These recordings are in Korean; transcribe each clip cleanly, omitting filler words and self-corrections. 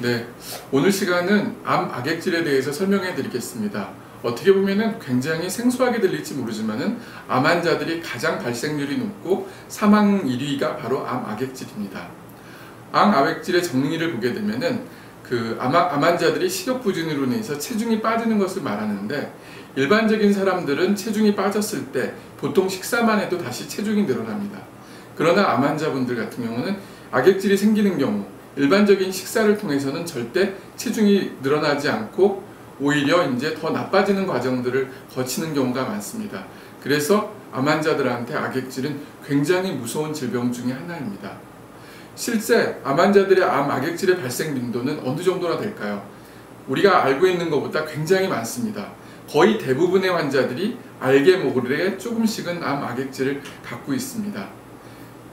네, 오늘 시간은 암 악액질에 대해서 설명해 드리겠습니다. 어떻게 보면 굉장히 생소하게 들릴지 모르지만은 암 환자들이 가장 발생률이 높고 사망 1위가 바로 암 악액질입니다. 암 악액질의 정리를 보게 되면은 암 환자들이 식욕 부진으로 인해서 체중이 빠지는 것을 말하는데, 일반적인 사람들은 체중이 빠졌을 때 보통 식사만 해도 다시 체중이 늘어납니다. 그러나 암 환자분들 같은 경우는 악액질이 생기는 경우 일반적인 식사를 통해서는 절대 체중이 늘어나지 않고 오히려 이제 더 나빠지는 과정들을 거치는 경우가 많습니다. 그래서 암 환자들한테 악액질은 굉장히 무서운 질병 중에 하나입니다. 실제 암 환자들의 암 악액질의 발생 빈도는 어느 정도나 될까요? 우리가 알고 있는 것보다 굉장히 많습니다. 거의 대부분의 환자들이 알게 모르게 조금씩은 암 악액질을 갖고 있습니다.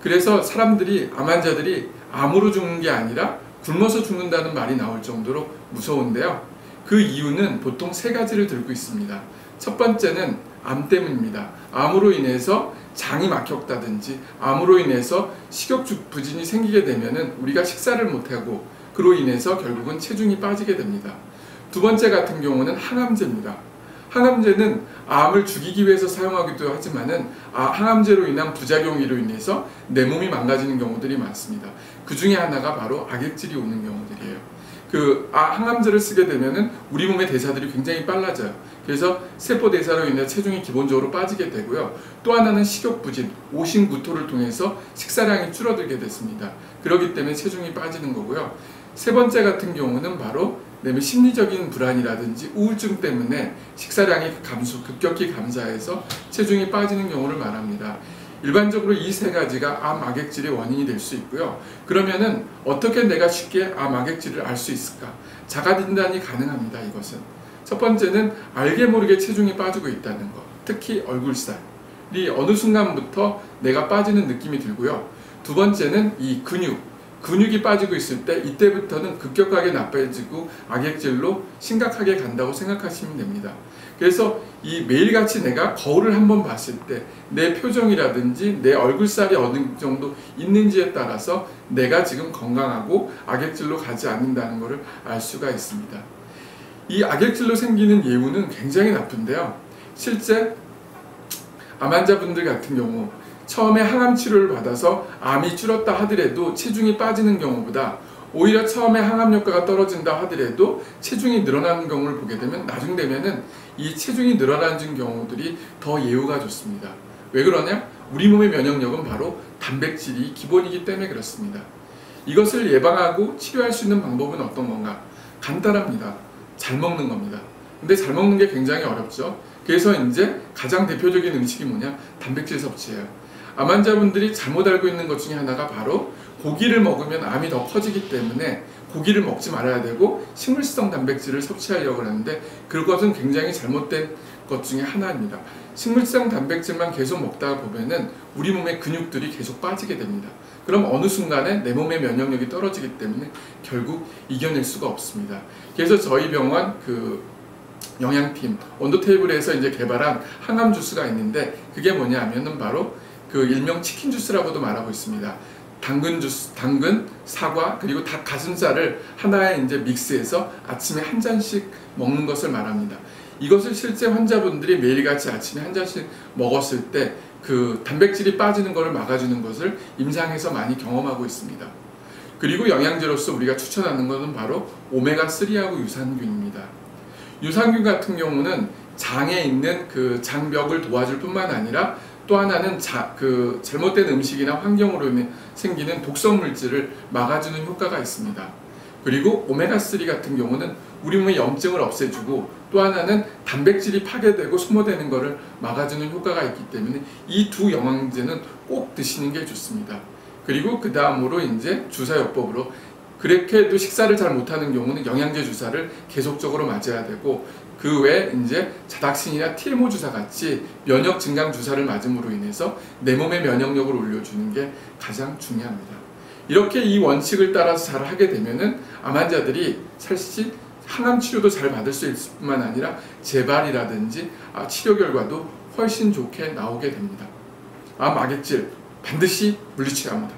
그래서 사람들이 암 환자들이 암으로 죽는 게 아니라 굶어서 죽는다는 말이 나올 정도로 무서운데요. 그 이유는 보통 세 가지를 들고 있습니다. 첫 번째는 암 때문입니다. 암으로 인해서 장이 막혔다든지 암으로 인해서 식욕 부진이 생기게 되면은 우리가 식사를 못하고 그로 인해서 결국은 체중이 빠지게 됩니다. 두 번째 같은 경우는 항암제입니다. 항암제는 암을 죽이기 위해서 사용하기도 하지만은 항암제로 인한 부작용으로 인해서 내 몸이 망가지는 경우들이 많습니다. 그 중에 하나가 바로 악액질이 오는 경우들이에요. 항암제를 쓰게 되면은 우리 몸의 대사들이 굉장히 빨라져요. 그래서 세포 대사로 인해 체중이 기본적으로 빠지게 되고요. 또 하나는 식욕 부진, 오심구토를 통해서 식사량이 줄어들게 됐습니다. 그렇기 때문에 체중이 빠지는 거고요. 세 번째 같은 경우는 바로 심리적인 불안이라든지 우울증 때문에 식사량이 급격히 감소해서 체중이 빠지는 경우를 말합니다. 일반적으로 이 세 가지가 암 악액질의 원인이 될 수 있고요. 그러면은 어떻게 내가 쉽게 암 악액질을 알 수 있을까? 자가 진단이 가능합니다. 이것은 첫 번째는 알게 모르게 체중이 빠지고 있다는 것, 특히 얼굴살이 어느 순간부터 내가 빠지는 느낌이 들고요. 두 번째는 이 근육이 빠지고 있을 때 이때부터는 급격하게 나빠지고 악액질로 심각하게 간다고 생각하시면 됩니다. 그래서 이 매일같이 내가 거울을 한번 봤을 때 내 표정이라든지 내 얼굴살이 어느 정도 있는지에 따라서 내가 지금 건강하고 악액질로 가지 않는다는 것을 알 수가 있습니다. 이 악액질로 생기는 예후는 굉장히 나쁜데요. 실제 암 환자분들 같은 경우 처음에 항암 치료를 받아서 암이 줄었다 하더라도 체중이 빠지는 경우보다 오히려 처음에 항암 효과가 떨어진다 하더라도 체중이 늘어나는 경우를 보게 되면 나중 되면은 이 체중이 늘어나는 경우들이 더 예후가 좋습니다. 왜 그러냐? 우리 몸의 면역력은 바로 단백질이 기본이기 때문에 그렇습니다. 이것을 예방하고 치료할 수 있는 방법은 어떤 건가? 간단합니다. 잘 먹는 겁니다. 근데 잘 먹는 게 굉장히 어렵죠. 그래서 이제 가장 대표적인 음식이 뭐냐? 단백질 섭취예요. 암 환자분들이 잘못 알고 있는 것 중에 하나가 바로 고기를 먹으면 암이 더 커지기 때문에 고기를 먹지 말아야 되고 식물성 단백질을 섭취하려고 하는데, 그것은 굉장히 잘못된 것 중에 하나입니다. 식물성 단백질만 계속 먹다가 보면은 우리 몸의 근육들이 계속 빠지게 됩니다. 그럼 어느 순간에 내 몸의 면역력이 떨어지기 때문에 결국 이겨낼 수가 없습니다. 그래서 저희 병원 영양팀 온도테이블에서 이제 개발한 항암 주스가 있는데, 그게 뭐냐 하면은 바로 일명 치킨 주스라고도 말하고 있습니다. 당근 주스, 당근, 사과, 그리고 닭 가슴살을 하나에 이제 믹스해서 아침에 한 잔씩 먹는 것을 말합니다. 이것을 실제 환자분들이 매일같이 아침에 한 잔씩 먹었을 때 단백질이 빠지는 것을 막아주는 것을 임상에서 많이 경험하고 있습니다. 그리고 영양제로서 우리가 추천하는 것은 바로 오메가3하고 유산균입니다. 유산균 같은 경우는 장에 있는 장벽을 도와줄 뿐만 아니라 또 하나는 잘못된 음식이나 환경으로 인해 생기는 독성 물질을 막아주는 효과가 있습니다. 그리고 오메가3 같은 경우는 우리 몸의 염증을 없애주고 또 하나는 단백질이 파괴되고 소모되는 것을 막아주는 효과가 있기 때문에 이 두 영양제는 꼭 드시는 게 좋습니다. 그리고 그 다음으로 이제 주사요법으로, 그렇게 해도 식사를 잘 못하는 경우는 영양제 주사를 계속적으로 맞아야 되고, 그 외에 이제 자닥신이나 TMO 주사 같이 면역 증강 주사를 맞음으로 인해서 내 몸의 면역력을 올려주는 게 가장 중요합니다. 이렇게 이 원칙을 따라서 잘 하게 되면은 암 환자들이 사실 항암 치료도 잘 받을 수 있을 뿐만 아니라 재발이라든지 치료 결과도 훨씬 좋게 나오게 됩니다. 암 악액질 반드시 물리쳐야 합니다.